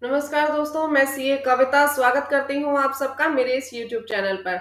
नमस्कार दोस्तों, मैं सीए कविता स्वागत करती हूँ आप सबका मेरे इस यूट्यूब चैनल पर।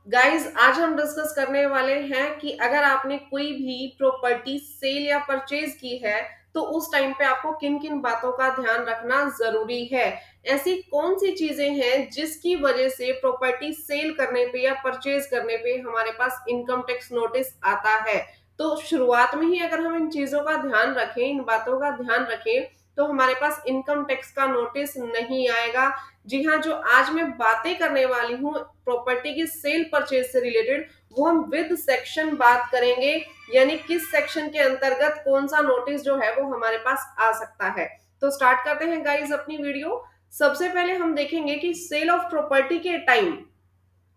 गाइस, आज हम डिस्कस करने वाले हैं कि अगर आपने कोई भी प्रॉपर्टी सेल या परचेज की है तो उस टाइम पे आपको किन किन बातों का ध्यान रखना जरूरी है। ऐसी कौन सी चीजें हैं जिसकी वजह से प्रॉपर्टी सेल करने पे या परचेज करने पे हमारे पास इनकम टैक्स नोटिस आता है। तो शुरुआत में ही अगर हम इन चीजों का ध्यान रखें, इन बातों का ध्यान रखें, तो हमारे पास इनकम टैक्स का नोटिस नहीं आएगा। जी हाँ, जो आज मैं बातें करने वाली हूँ प्रॉपर्टी की सेल परचेज से रिलेटेड, वो हम विद सेक्शन बात करेंगे, यानी किस सेक्शन के अंतर्गत कौन सा नोटिस जो है वो हमारे पास आ सकता है। तो स्टार्ट करते हैं गाइस अपनी वीडियो। सबसे पहले हम देखेंगे कि सेल ऑफ प्रॉपर्टी के टाइम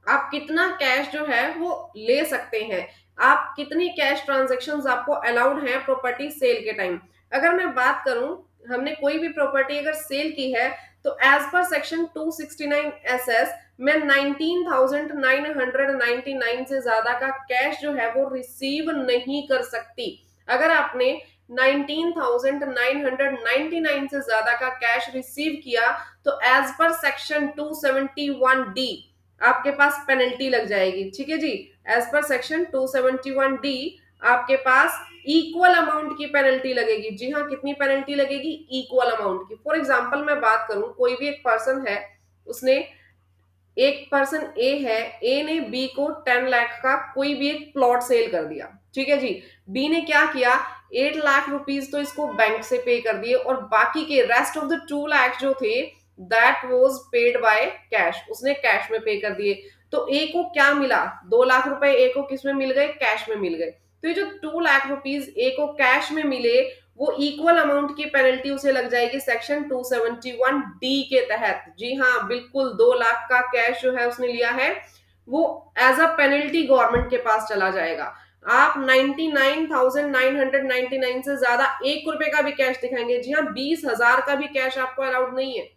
आप कितना कैश जो है वो ले सकते हैं। आप कितनी कैश ट्रांजेक्शन्स आपको अलाउड हैं प्रॉपर्टी सेल के टाइम। अगर मैं बात करूं, हमने कोई भी प्रॉपर्टी अगर सेल की है तो एज पर सेक्शन 269 एसएस में 19,999 से ज्यादा का कैश जो है वो रिसीव नहीं कर सकती। अगर आपने 19,999 से ज्यादा का कैश रिसीव किया तो एज पर सेक्शन 271 डी आपके पास पेनल्टी लग जाएगी। ठीक है जी, एज पर सेक्शन 271 डी आपके पास इक्वल अमाउंट की पेनल्टी लगेगी। जी हाँ, कितनी पेनल्टी लगेगी? इक्वल अमाउंट की। फॉर एग्जांपल मैं बात करूं, कोई भी एक पर्सन है, उसने एक पर्सन ए है, ए ने बी को 10 लाख का कोई भी एक प्लॉट सेल कर दिया। ठीक है जी, बी ने क्या किया, 8 लाख रुपीज तो इसको बैंक से पे कर दिए और बाकी के रेस्ट ऑफ द 2 लाख जो थे that was paid by cash, उसने कैश में पे कर दिए। तो ए को क्या मिला? 2 लाख रुपए ए को किस में मिल गए? कैश में मिल गए। तो ये जो 2 लाख रुपीज ए को कैश में मिले वो इक्वल अमाउंट की पेनल्टी उसे लग जाएगी सेक्शन 271 डी के तहत। जी हाँ, बिल्कुल 2 लाख का कैश जो है उसने लिया है वो एज अ पेनल्टी गवर्नमेंट के पास चला जाएगा। आप 99,999 से ज्यादा 1 रुपए का भी कैश दिखाएंगे, जी हाँ 20,000 का भी कैश आपको अलाउड नहीं है।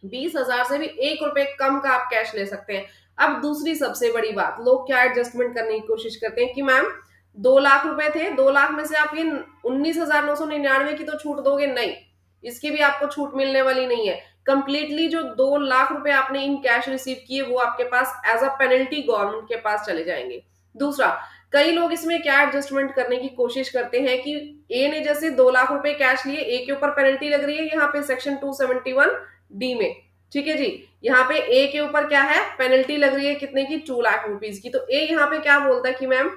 20,000 से भी 1 रुपए कम का आप कैश ले सकते हैं। अब दूसरी सबसे बड़ी बात, लोग क्या एडजस्टमेंट करने की कोशिश करते हैं कि मैम 2 लाख रुपए थे, 2 लाख में से आप ये 19,999 की तो छूट दोगे? नहीं, इसकी भी आपको छूट मिलने वाली नहीं है। कंप्लीटली जो 2 लाख रुपए आपने इन कैश रिसीव किए वो आपके पास एज अ पेनल्टी गवर्नमेंट के पास चले जाएंगे। दूसरा, कई लोग इसमें क्या एडजस्टमेंट करने की कोशिश करते हैं कि ए ने जैसे 2 लाख रुपए कैश लिए, ए के ऊपर पेनल्टी लग रही है यहाँ पे सेक्शन 271 डी में। ठीक है जी, यहाँ पे ए के ऊपर क्या है, पेनल्टी लग रही है कितने की? 2 लाख रुपीज की। तो ए यहाँ पे क्या बोलता है कि मैम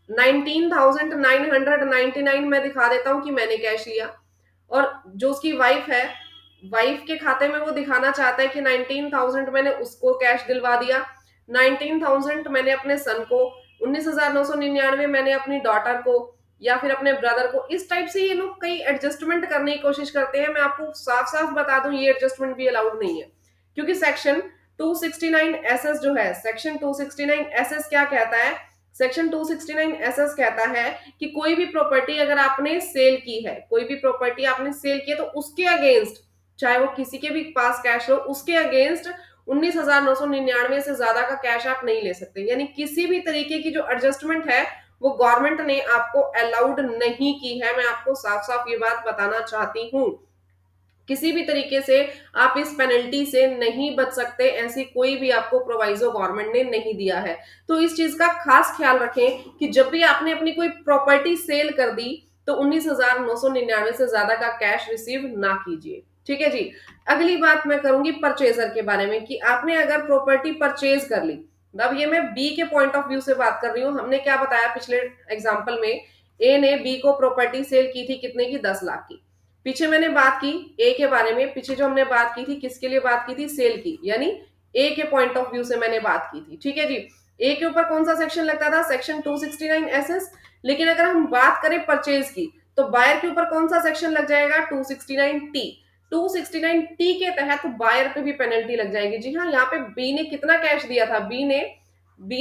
19,999 में दिखा देता हूं कि मैंने कैश लिया, और जो उसकी वाइफ है, वाइफ के खाते में वो दिखाना चाहता है कि 19,000 मैंने उसको कैश दिलवा दिया, 19,000 मैंने अपने सन को, 19,999 मैंने अपनी डॉटर को या फिर अपने ब्रदर को। इस टाइप से ये लोग कई एडजस्टमेंट करने की कोशिश करते हैं। मैं आपको साफ साफ बता दूं, ये एडजस्टमेंट भी अलाउड नहीं है, क्योंकि सेक्शन 269 एसएस जो है, सेक्शन 269 एसएस क्या कहता है? सेक्शन 269 एसएस कहता है कि कोई भी प्रॉपर्टी अगर आपने सेल की है, कोई भी प्रॉपर्टी आपने सेल की है, तो उसके अगेंस्ट, चाहे वो किसी के भी पास कैश हो, उसके अगेंस्ट 19,999 से ज्यादा का कैश आप नहीं ले सकते। यानी किसी भी तरीके की जो एडजस्टमेंट है वो गवर्नमेंट ने आपको अलाउड नहीं की है। मैं आपको साफ साफ ये बात बताना चाहती हूँ, किसी भी तरीके से आप इस पेनल्टी से नहीं बच सकते, ऐसी कोई भी आपको प्रोवाइजो गवर्नमेंट ने नहीं दिया है। तो इस चीज का खास ख्याल रखें कि जब भी आपने अपनी कोई प्रॉपर्टी सेल कर दी तो 19,999 से ज्यादा का कैश रिसीव ना कीजिए। ठीक है जी, अगली बात मैं करूंगी परचेजर के बारे में कि आपने अगर प्रॉपर्टी परचेज कर ली। अब ये मैं बी के पॉइंट ऑफ व्यू से बात कर रही हूँ। हमने क्या बताया पिछले एग्जाम्पल में, ए ने बी को प्रॉपर्टी सेल की थी कितने की? 10 लाख की। पीछे मैंने बात की ए के बारे में, पीछे जो हमने बात की थी किसके लिए बात की थी? सेल की, यानी ए के पॉइंट ऑफ व्यू से मैंने बात की थी। ठीक है जी, ए के ऊपर कौन सा सेक्शन लगता था? Section 269 SS. लेकिन अगर हम बात करें परचेज की तो बायर के ऊपर कौन सा सेक्शन लग जाएगा? 269 टी। 269 टी के तहत बायर पे भी पेनल्टी लग जाएगी। जी हाँ, यहाँ पे बी ने कितना कैश दिया था? बी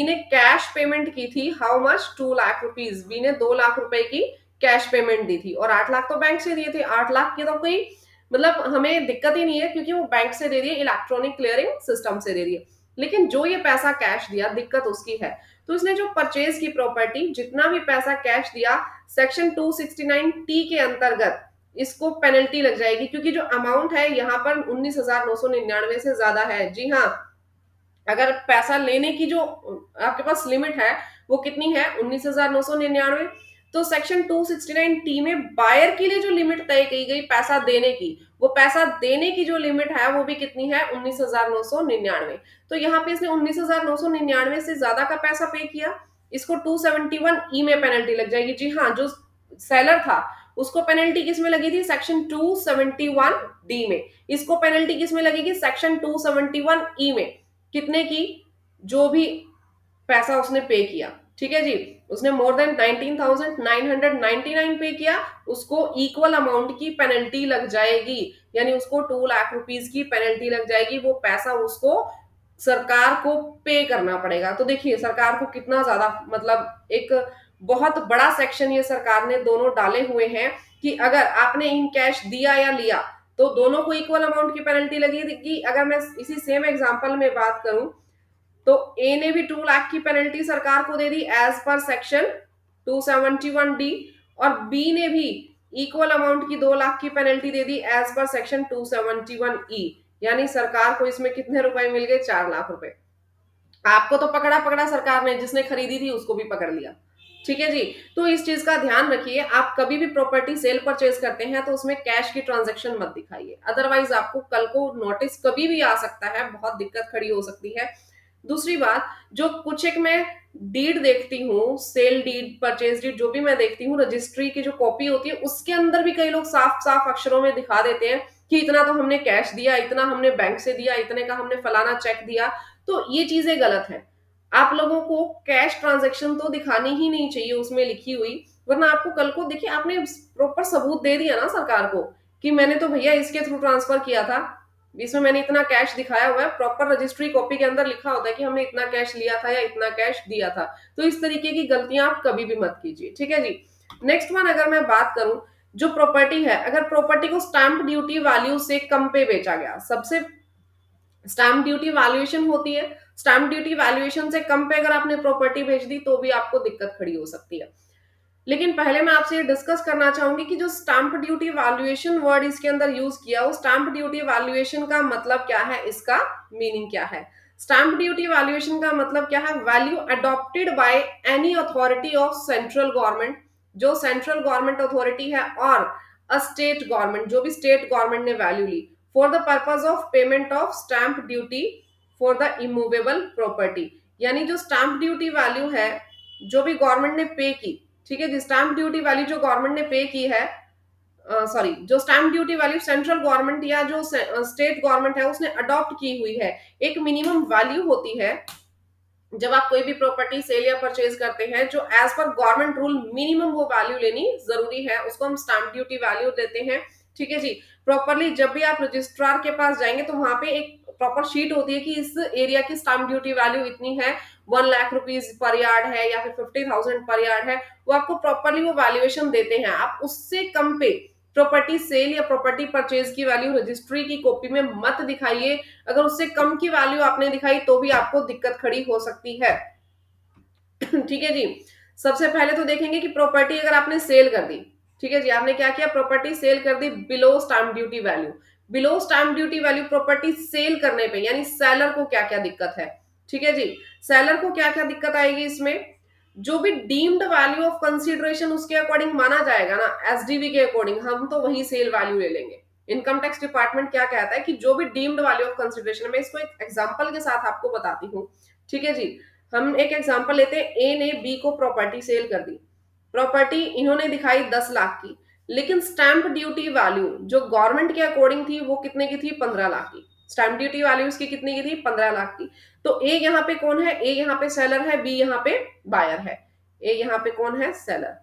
ने कैश पेमेंट की थी, how much? 2 lakh rupees. B ने 2 लाख रुपए की कैश पेमेंट दी थी और 8 लाख तो बैंक से दिए थे। 8 लाख की तो कोई मतलब हमें दिक्कत ही नहीं है, क्योंकि वो बैंक से दे दिए, इलेक्ट्रॉनिक क्लियरिंग सिस्टम से दे दिए। लेकिन जो ये पैसा कैश दिया, दिक्कत उसकी है। तो इसने जो परचेज की प्रॉपर्टी, जितना भी पैसा कैश दिया, सेक्शन 269 टी के अंतर्गत इसको पेनल्टी लग जाएगी, क्योंकि जो अमाउंट है यहाँ पर 19,999 से ज्यादा है। जी हाँ, अगर पैसा लेने की जो आपके पास लिमिट है वो कितनी है, 19,999, तो सेक्शन 269 में बायर के लिए जो लिमिट तय की गई पैसा देने की, वो पैसा देने की जो लिमिट है वो भी कितनी है, 19,999। तो यहाँ पे इसने 19,999 से ज्यादा का पैसा पे किया, इसको 271 में पेनल्टी लग जाएगी। जी हाँ, जो सेलर था उसको पेनल्टी किस में लगी थी, सेक्शन 271 में। इसको पेनल्टी किस में लगेगी, सेक्शन 271 में। कितने की, जो भी पैसा उसने पे किया, ठीक है जी, उसने मोर देन 19,999 पे किया, उसको इक्वल अमाउंट की पेनल्टी लग जाएगी, यानी उसको 2 लाख रुपीज की पेनल्टी लग जाएगी। वो पैसा उसको सरकार को पे करना पड़ेगा। तो देखिए सरकार को कितना ज्यादा, मतलब एक बहुत बड़ा सेक्शन ये सरकार ने दोनों डाले हुए हैं कि अगर आपने इन कैश दिया या लिया तो दोनों को इक्वल अमाउंट की पेनल्टी लगेगी। अगर मैं इसी सेम एग्जांपल में बात करूं तो ए ने भी 2 लाख की पेनल्टी सरकार को दे दी एज पर सेक्शन 271 और बी ने भी इक्वल अमाउंट की 2 लाख की पेनल्टी दे दी एज पर सेक्शन 271 यानी सरकार को इसमें कितने रुपए मिल गए, 4 लाख रुपए। आपको तो पकड़ा पकड़ा सरकार ने, जिसने खरीदी थी उसको भी पकड़ लिया। ठीक है जी, तो इस चीज का ध्यान रखिए, आप कभी भी प्रॉपर्टी सेल परचेज करते हैं तो उसमें कैश की ट्रांजैक्शन मत दिखाइए, अदरवाइज आपको कल को नोटिस कभी भी आ सकता है, बहुत दिक्कत खड़ी हो सकती है। दूसरी बात, जो कुछ एक मैं डीड देखती हूँ, सेल डीड, परचेज डीड, जो भी मैं देखती हूँ, रजिस्ट्री की जो कॉपी होती है उसके अंदर भी कई लोग साफ साफ अक्षरों में दिखा देते हैं कि इतना तो हमने कैश दिया, इतना हमने बैंक से दिया, इतने का हमने फलाना चेक दिया। तो ये चीजें गलत है। आप लोगों को कैश ट्रांजैक्शन तो दिखानी ही नहीं चाहिए उसमें लिखी हुई, वरना आपको कल को, देखिए आपने प्रॉपर सबूत दे दिया ना सरकार को कि मैंने तो भैया इसके थ्रू ट्रांसफर किया था, इसमें मैंने इतना कैश दिखाया हुआ है, प्रॉपर रजिस्ट्री कॉपी के अंदर लिखा होता है कि हमने इतना कैश लिया था या इतना कैश दिया था। तो इस तरीके की गलतियां आप कभी भी मत कीजिए, ठीक है जी। नेक्स्ट वन, अगर मैं बात करूं, जो प्रॉपर्टी है, अगर प्रॉपर्टी को स्टैंप ड्यूटी वैल्यू से कम पे बेचा गया, सबसे स्टैंप ड्यूटी वैल्यूएशन होती है, स्टैंप ड्यूटी वैल्यूएशन से कम पे अगर आपने प्रॉपर्टी बेच दी तो भी आपको दिक्कत खड़ी हो सकती है। लेकिन पहले मैं आपसे डिस्कस करना चाहूंगी कि जो स्टैंप ड्यूटी वैल्यूएशन वर्ड इसके अंदर यूज किया, वो स्टैंप ड्यूटी वैल्यूएशन का मतलब क्या है, इसका मीनिंग क्या है। स्टैंप ड्यूटी वैल्यूएशन का मतलब क्या है, value adopted by any authority of central government, जो सेंट्रल गवर्नमेंट अथॉरिटी है, और अ स्टेट गवर्नमेंट, जो भी स्टेट गवर्नमेंट ने वैल्यू ली, for the purpose of payment of stamp duty for the immovable property. यानी जो स्टैंप ड्यूटी वैल्यू है जो भी गवर्नमेंट ने पे की, ठीक है जी, स्टैंप ड्यूटी वैल्यू जो गवर्नमेंट ने पे की है, सॉरी, जो stamp duty value central government या जो स्टेट गवर्नमेंट है उसने अडॉप्ट की हुई है, एक मिनिमम वैल्यू होती है। जब आप कोई भी प्रॉपर्टी सेल या परचेज करते हैं, जो as per government rule minimum वो वैल्यू लेनी जरूरी है, उसको हम स्टैंप ड्यूटी वैल्यू देते हैं। ठीक है जी, प्रॉपरली जब भी आप रजिस्ट्रार के पास जाएंगे तो वहां पे एक प्रॉपर शीट होती है कि इस एरिया की स्टैंप ड्यूटी वैल्यू इतनी है, 1 लाख रुपीज पर यार्ड है या फिर 50,000 पर यार्ड है, वो आपको प्रॉपरली वो वैल्यूएशन देते हैं। आप उससे कम पे प्रॉपर्टी सेल या प्रॉपर्टी परचेज की वैल्यू रजिस्ट्री की कॉपी में मत दिखाइए। अगर उससे कम की वैल्यू आपने दिखाई तो भी आपको दिक्कत खड़ी हो सकती है। ठीक है जी, सबसे पहले तो देखेंगे कि प्रॉपर्टी अगर आपने सेल कर दी, ठीक है जी, आपने क्या किया, प्रॉपर्टी सेल कर दी below stamp duty value. Below stamp duty value property sale करने पे, यानी सेलर को क्या क्या दिक्कत है, ठीक है जी, सेलर को क्या क्या दिक्कत आएगी इसमें, जो भी डीम्ड वैल्यू ऑफ कंसीडरेशन उसके अकॉर्डिंग माना जाएगा ना, एसडीवी के अकॉर्डिंग, हम तो वही सेल वैल्यू ले लेंगे। इनकम टैक्स डिपार्टमेंट क्या कहता है कि जो भी डीम्ड वैल्यू ऑफ कंसीडरेशन, मैं इसको एक एग्जांपल के साथ आपको बताती हूँ। ठीक है जी, हम एक एग्जांपल लेते हैं, ए ने बी को प्रॉपर्टी सेल कर दी, प्रॉपर्टी इन्होंने दिखाई 10 लाख की, लेकिन स्टैंप ड्यूटी वैल्यू जो गवर्नमेंट के अकॉर्डिंग थी वो कितने की थी, 15 लाख की। स्टैंप ड्यूटी वैल्यू इसकी कितनी की थी, 15 लाख की। तो ए यहाँ पे कौन है, ए यहाँ पे सेलर है, बी यहाँ पे बायर है। ए यहाँ पे कौन है, सेलर।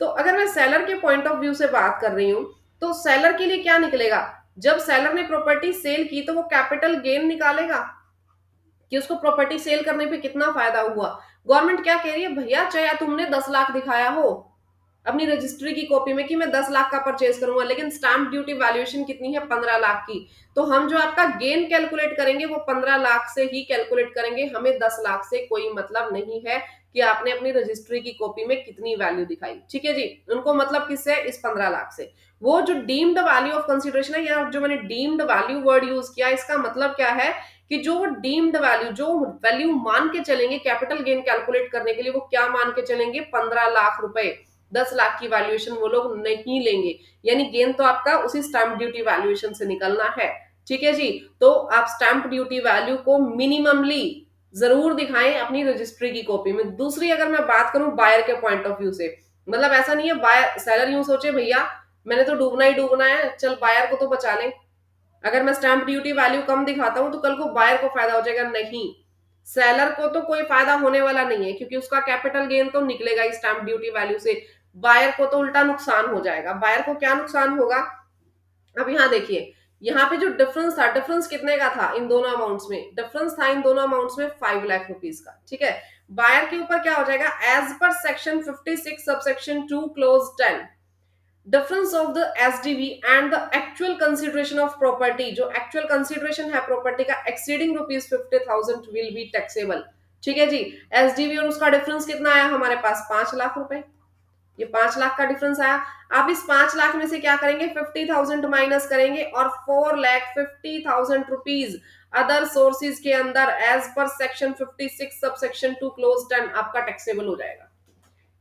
तो अगर मैं सेलर के पॉइंट ऑफ व्यू से बात कर रही हूँ तो सेलर के लिए क्या निकलेगा, जब सेलर ने प्रॉपर्टी सेल की तो वो कैपिटल गेन निकालेगा कि उसको प्रॉपर्टी सेल करने पे कितना फायदा हुआ। गवर्नमेंट क्या कह रही है, भैया चाहे तुमने 10 लाख दिखाया हो अपनी रजिस्ट्री की कॉपी में कि मैं 10 लाख का परचेज करूंगा, लेकिन स्टैंप ड्यूटी वैल्यूएशन कितनी है, 15 लाख की, तो हम जो आपका गेन कैलकुलेट करेंगे वो 15 लाख से ही कैलकुलेट करेंगे, हमें 10 लाख से कोई मतलब नहीं है कि आपने अपनी रजिस्ट्री की कॉपी में कितनी वैल्यू दिखाई। ठीक है जी, उनको मतलब किससे, इस 15 लाख से। वो जो डीम्ड वैल्यू ऑफ कंसिडरेशन है, या जो मैंने डीम्ड वैल्यू वर्ड यूज किया, इसका मतलब क्या है कि जो डीम्ड वैल्यू, जो वैल्यू मान के चलेंगे कैपिटल गेन कैलकुलेट करने के लिए, वो क्या मान के चलेंगे, 15 लाख रुपए। 10 लाख की वैल्यूएशन वो लोग नहीं लेंगे, यानी गेन तो आपका उसी स्टैंप ड्यूटी वैल्यूएशन से निकलना है। ठीक है जी, तो आप स्टैंप ड्यूटी वैल्यू को मिनिममली जरूर दिखाएं अपनी रजिस्ट्री की कॉपी में। दूसरी अगर मैं बात करूं बायर के पॉइंट ऑफ व्यू से, मतलब ऐसा नहीं है बायर सेलर यूं सोचे भैया मैंने तो डूबना ही डूबना है, चल बायर को तो बचा लें। अगर मैं स्टैंप ड्यूटी वैल्यू कम दिखाता हूं तो कल को बायर को फायदा हो जाएगा, नहीं, सेलर को तो कोई फायदा होने वाला नहीं है, क्योंकि उसका कैपिटल गेन तो निकलेगा ही स्टैंप ड्यूटी वैल्यू से। बायर को तो उल्टा नुकसान हो जाएगा। बायर को क्या नुकसान होगा, अब यहाँ देखिए, यहाँ पे जो डिफरेंस था, डिफरेंस कितने का था इन दोनों अमाउंट्स में, डिफरेंस था इन दोनों अमाउंट्स में 5 लाख रुपीस का। ठीक है, बायर के ऊपर क्या हो जाएगा, as per section 56 subsection 2 clause 10, difference of the SDV and the actual consideration of property, जो एक्चुअल कंसिडरेशन है प्रॉपर्टी का एक्सीडिंग ₹50,000 विल बी टैक्सेबल। ठीक है जी, एसडीवी और उसका डिफरेंस कितना आया हमारे पास, 5 लाख रुपए। ये 5 लाख का डिफरेंस आया। आप इस 5 लाख में से क्या करेंगे, 50,000 माइनस करेंगे और 4,50,000 रुपीज अदर सोर्सेज के अंदर as per section 56 sub section 2 clause 10 आपका टैक्सेबल हो जाएगा।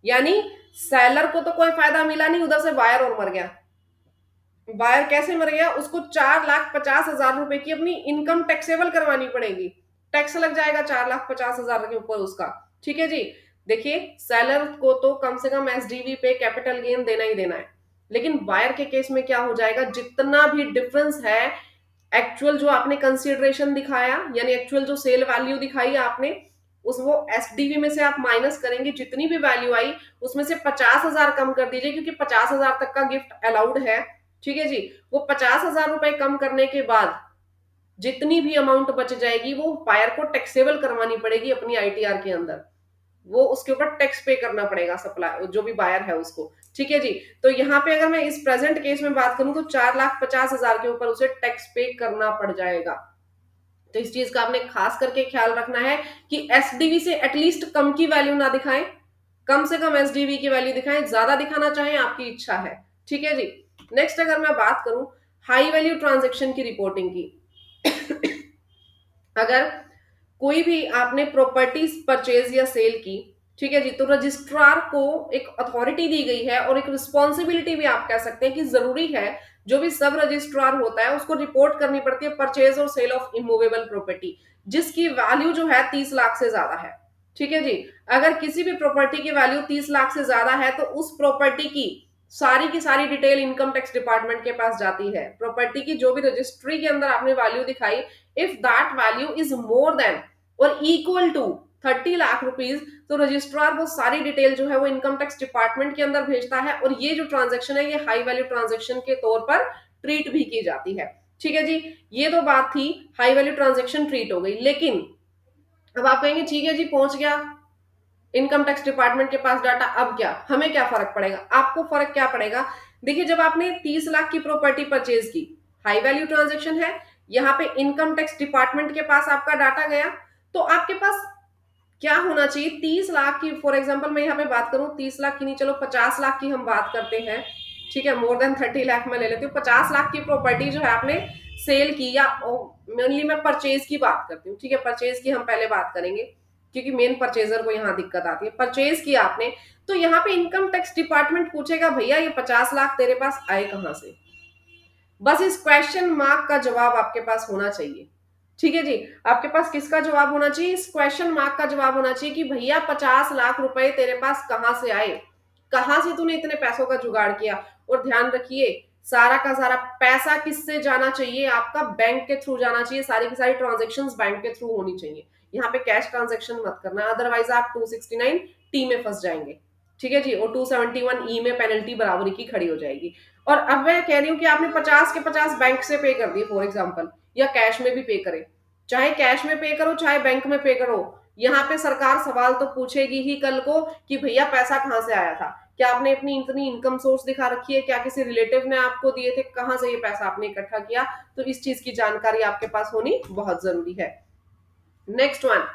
यानी सेलर को तो कोई फायदा मिला नहीं, उधर से बायर और मर गया। बायर कैसे मर गया, उसको 4,50,000 रुपए की अपनी इनकम टैक्सेबल करवानी पड़ेगी, टैक्स लग जाएगा 4,50,000 के ऊपर उसका। ठीक है जी, देखिए सेलर को तो कम से कम एसडीवी पे कैपिटल गेन देना ही देना है, लेकिन बायर के केस में क्या हो जाएगा, जितना भी डिफरेंस है, एक्चुअल जो आपने कंसिडरेशन दिखाया, यानी एक्चुअल जो सेल वैल्यू दिखाई आपने, उस वो एसडीवी में से आप माइनस करेंगे, जितनी भी वैल्यू आई उसमें से 50,000 कम कर दीजिए, क्योंकि 50,000 तक का गिफ्ट अलाउड है। ठीक है जी, वो 50,000 रुपए कम करने के बाद जितनी भी अमाउंट बच जाएगी वो बायर को टैक्सेबल करवानी पड़ेगी अपनी आईटीआर के अंदर, वो उसके ऊपर टैक्स पे करना पड़ेगा सप्लाई, जो भी बायर है उसको। ठीक है जी, तो यहाँ पे अगर मैं इस प्रेजेंट केस में बात करूं तो 4,50,000 के ऊपर उसे टैक्स पे करना पड़ जाएगा। तो इस चीज का आपने खास करके ख्याल रखना है कि एसडीवी से एटलीस्ट कम की वैल्यू ना दिखाएं, कम से कम एसडीवी की वैल्यू दिखाएं, ज्यादा दिखाना चाहें आपकी इच्छा है। ठीक है जी, नेक्स्ट अगर मैं बात करूं हाई वैल्यू ट्रांजेक्शन की रिपोर्टिंग की, अगर कोई भी आपने प्रॉपर्टी परचेज या सेल की, ठीक है जी, तो रजिस्ट्रार को एक अथॉरिटी दी गई है और एक रिस्पॉन्सिबिलिटी भी आप कह सकते हैं कि जरूरी है, जो भी सब रजिस्ट्रार होता है उसको रिपोर्ट करनी पड़ती है परचेज और सेल ऑफ इमूवेबल प्रॉपर्टी, जिसकी वैल्यू जो है 30 लाख से ज्यादा है। ठीक है जी, अगर किसी भी प्रॉपर्टी की वैल्यू 30 लाख से ज्यादा है तो उस प्रॉपर्टी की सारी डिटेल इनकम टैक्स डिपार्टमेंट के पास जाती है। प्रॉपर्टी की जो भी रजिस्ट्री के अंदर आपने वैल्यू दिखाई, if that value is more than और इक्वल टू 30 लाख रुपीज, तो रजिस्ट्रार वो सारी डिटेल जो है वो इनकम टैक्स डिपार्टमेंट के अंदर भेजता है, और ये जो ट्रांजैक्शन है ये हाई वैल्यू ट्रांजैक्शन के तौर पर ट्रीट भी की जाती है। ठीक है जी, ये तो बात थी हाई वैल्यू ट्रांजैक्शन ट्रीट हो गई। लेकिन अब आप कहेंगे ठीक है जी पहुंच गया इनकम टैक्स डिपार्टमेंट के पास डाटा, अब क्या, हमें क्या फर्क पड़ेगा, आपको फर्क क्या पड़ेगा। देखिए, जब आपने 30 लाख की प्रॉपर्टी परचेज की, हाई वैल्यू ट्रांजैक्शन है, यहाँ पे इनकम टैक्स डिपार्टमेंट के पास आपका डाटा गया, तो आपके पास क्या होना चाहिए, 30 लाख की, फॉर एग्जांपल मैं यहाँ पे बात करूं 30 लाख की नहीं, चलो 50 लाख की हम बात करते हैं। ठीक है, मोर देन 30 लाख में ले लेती हूँ। 50 लाख की प्रॉपर्टी जो है आपने सेल की, या मेनली मैं परचेज की बात करती हूँ। ठीक है, परचेज की हम पहले बात करेंगे, क्योंकि मेन परचेजर को यहाँ दिक्कत आती है। परचेज किया आपने, तो यहाँ पे इनकम टैक्स डिपार्टमेंट पूछेगा भैया ये 50 लाख तेरे पास आए कहाँ से। बस इस क्वेश्चन मार्क का जवाब आपके पास होना चाहिए। ठीक है जी, आपके पास किसका जवाब होना चाहिए, इस क्वेश्चन मार्क का जवाब होना चाहिए कि भैया 50 लाख रुपए तेरे पास कहां से आए, कहां से तूने इतने पैसों का जुगाड़ किया। और ध्यान रखिए, सारा का सारा पैसा किससे जाना चाहिए, आपका बैंक के थ्रू जाना चाहिए, सारी की सारी ट्रांजेक्शन्स बैंक के थ्रू होनी चाहिए। यहाँ पे कैश ट्रांजेक्शन मत करना, अदरवाइज आप 269 टी में फंस जाएंगे। ठीक है जी, और 271 ई में पेनल्टी बराबरी की खड़ी हो जाएगी। और अब मैं कह रही हूँ कि आपने 50 के 50 बैंक से पे कर दिए फॉर एग्जाम्पल, या कैश में भी पे करें, चाहे कैश में पे करो चाहे बैंक में पे करो, यहाँ पे सरकार सवाल तो पूछेगी ही कल को कि भैया पैसा कहाँ से आया था, क्या आपने अपनी इतनी इनकम सोर्स दिखा रखी है, क्या किसी रिलेटिव ने आपको दिए थे, कहाँ से ये पैसा आपने इकट्ठा किया। तो इस चीज की जानकारी आपके पास होनी बहुत जरूरी है। नेक्स्ट वन,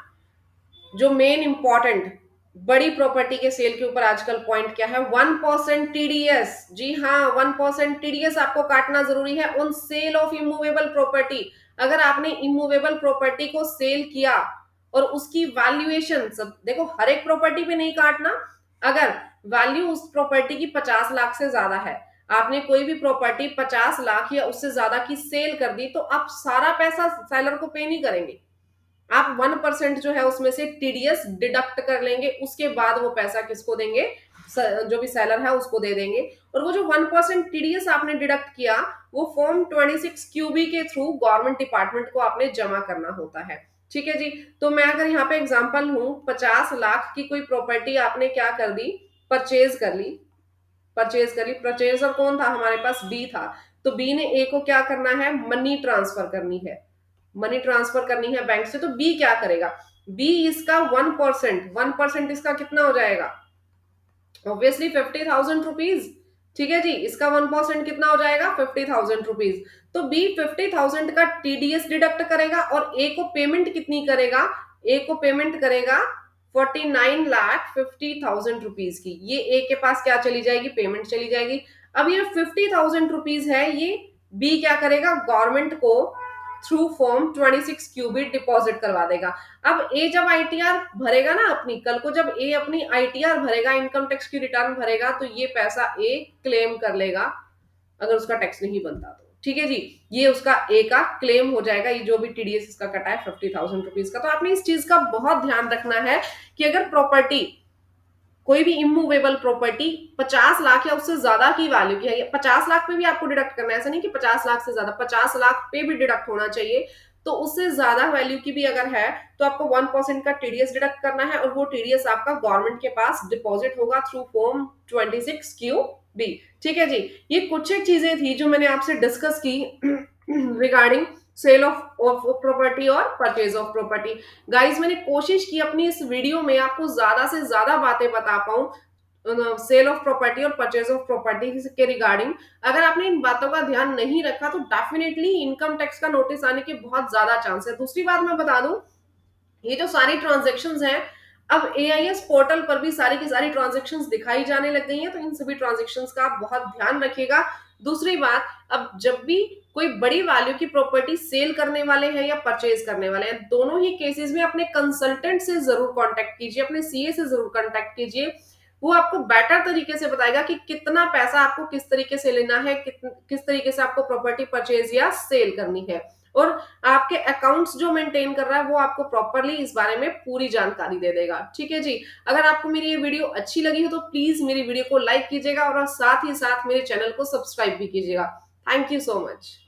जो मेन इंपॉर्टेंट बड़ी प्रॉपर्टी के सेल के ऊपर आजकल पॉइंट क्या है, 1% टीडीएस। जी हाँ, 1% टीडीएस आपको काटना जरूरी है on sale of immovable property. अगर आपने इमूवेबल प्रॉपर्टी को सेल किया और उसकी वैल्यूएशन, सब देखो हर एक प्रॉपर्टी पे नहीं काटना, अगर वैल्यू उस प्रॉपर्टी की 50 लाख से ज्यादा है, आपने कोई भी प्रॉपर्टी 50 लाख या उससे ज्यादा की सेल कर दी, तो आप सारा पैसा सेलर को पे नहीं करेंगे, आप 1% जो है उसमें से टीडीएस डिडक्ट कर लेंगे, उसके बाद वो पैसा किसको देंगे, जो भी सेलर है उसको दे देंगे। और वो जो 1% टीडीएस आपने डिडक्ट किया, वो फॉर्म 26 QB के थ्रू गवर्नमेंट डिपार्टमेंट को आपने जमा करना होता है। ठीक है जी। तो मैं अगर यहाँ पे एग्जांपल हूं, 50 लाख की कोई प्रॉपर्टी आपने क्या कर दी, परचेज कर ली, परचेजर कौन था हमारे पास, बी था। तो बी ने ए को क्या करना है, मनी ट्रांसफर करनी है, मनी ट्रांसफर करनी है बैंक से। तो बी क्या करेगा, बी इसका 1%, इसका कितना हो जाएगा, ऑब्वियसली 50,000 रुपीज। ठीक है जी, इसका 1% कितना हो जाएगा, 50,000 रुपीज। तो बी 50,000 का टीडीएस डिडक्ट करेगा और ए को पेमेंट कितनी करेगा, ए को पेमेंट करेगा 49,50,000 रुपीज की। ये ए के पास क्या चली जाएगी, पेमेंट चली जाएगी। अब ये 50,000 रुपीज है, ये बी क्या करेगा, गवर्नमेंट को थ्रू फॉर्म 26 QB डिपॉजिट करवा देगा। अब ए जब आईटीआर भरेगा ना अपनी, कल को जब ए अपनी आईटीआर भरेगा, इनकम टैक्स की रिटर्न भरेगा, तो ये पैसा ए क्लेम कर लेगा, अगर उसका टैक्स नहीं बनता तो। ठीक है जी, ये उसका ए का क्लेम हो जाएगा, ये जो भी टीडीएस इसका कटा है 50,000 रुपीज का। तो आपने इस चीज का बहुत ध्यान रखना है कि अगर प्रॉपर्टी, कोई भी इमूवेबल प्रॉपर्टी 50 लाख या उससे ज्यादा की वैल्यू की है, 50 लाख पे भी आपको डिडक्ट करना है, ऐसा नहीं कि 50 लाख से ज्यादा, 50 लाख पे भी डिडक्ट होना चाहिए। तो उससे ज्यादा वैल्यू की भी अगर है, तो आपको 1% का टीडीएस डिडक्ट करना है, और वो टीडीएस आपका गवर्नमेंट के पास डिपॉजिट होगा थ्रू फॉर्म 26 QB। ठीक है जी। ये कुछ एक चीजें थी जो मैंने आपसे डिस्कस की रिगार्डिंग सेल ऑफ प्रॉपर्टी और परचेज ऑफ प्रॉपर्टी। गाइज मैंने कोशिश की अपनी इस वीडियो में आपको ज्यादा से ज्यादा बातें बता पाऊं सेल ऑफ प्रॉपर्टी और परचेज ऑफ प्रॉपर्टी के रिगार्डिंग। अगर आपने इन बातों का ध्यान नहीं रखा तो डेफिनेटली इनकम टैक्स का नोटिस आने के बहुत ज्यादा चांस है। दूसरी बात मैं बता दूं, ये जो सारी ट्रांजेक्शन्स हैं, अब एआईएस पोर्टल पर भी सारी की सारी ट्रांजेक्शन्स दिखाई जाने लग गई हैं, तो इन सभी ट्रांजेक्शन्स का आप बहुत ध्यान रखिएगा। दूसरी बात, अब जब भी कोई बड़ी वैल्यू की प्रॉपर्टी सेल करने वाले हैं या परचेज करने वाले हैं, दोनों ही केसेस में अपने कंसल्टेंट से जरूर कांटेक्ट कीजिए, अपने सीए से जरूर कांटेक्ट कीजिए। वो आपको बेटर तरीके से बताएगा कि कितना पैसा आपको किस तरीके से लेना है, किस तरीके से आपको प्रॉपर्टी परचेज या सेल करनी है, और आपके अकाउंट्स जो मेंटेन कर रहा है वो आपको प्रॉपरली इस बारे में पूरी जानकारी दे देगा। ठीक है जी। अगर आपको मेरी ये वीडियो अच्छी लगी हो तो प्लीज मेरी वीडियो को लाइक कीजिएगा और साथ ही साथ मेरे चैनल को सब्सक्राइब भी कीजिएगा। Thank you so much.